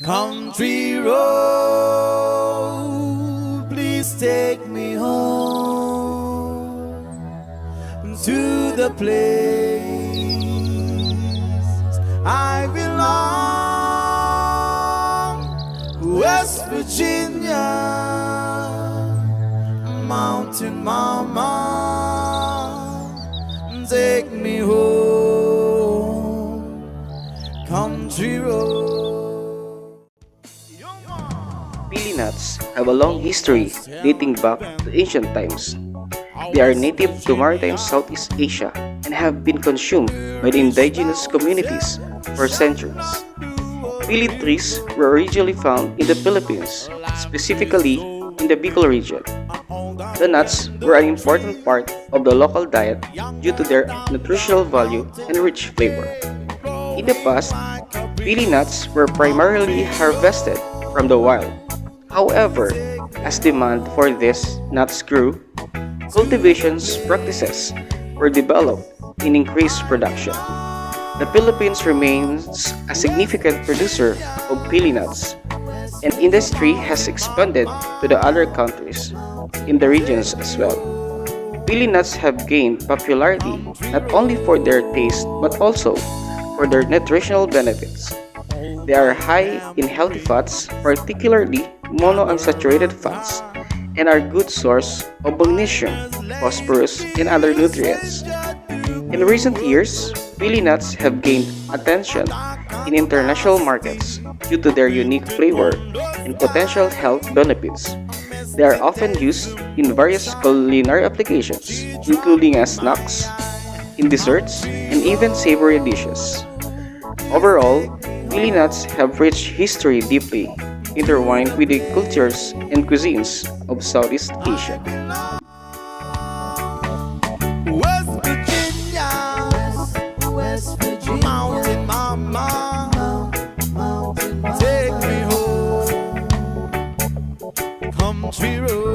Country road, please take me home to the place I belong. West Virginia, mountain mama, take me home, country road. Pili nuts have a long history dating back to ancient times. They are native to maritime Southeast Asia and have been consumed by the indigenous communities for centuries. Pili trees were originally found in the Philippines, specifically in the Bicol region. The nuts were an important part of the local diet due to their nutritional value and rich flavor. In the past, pili nuts were primarily harvested from the wild. However, as demand for these nuts grew, cultivation practices were developed and increased production. The Philippines remains a significant producer of pili nuts, and industry has expanded to the other countries in the regions as well. Pili nuts have gained popularity not only for their taste but also for their nutritional benefits. They are high in healthy fats, particularly monounsaturated fats, and are good source of magnesium, phosphorus, and other nutrients. In recent years, pili nuts have gained attention in international markets due to their unique flavor and potential health benefits. They are often used in various culinary applications, including as snacks, in desserts, and even savory dishes. Overall, pili nuts have rich history deeply intertwined with the cultures and cuisines of Southeast Asia. West Virginia, mountain mama, take me home, country road.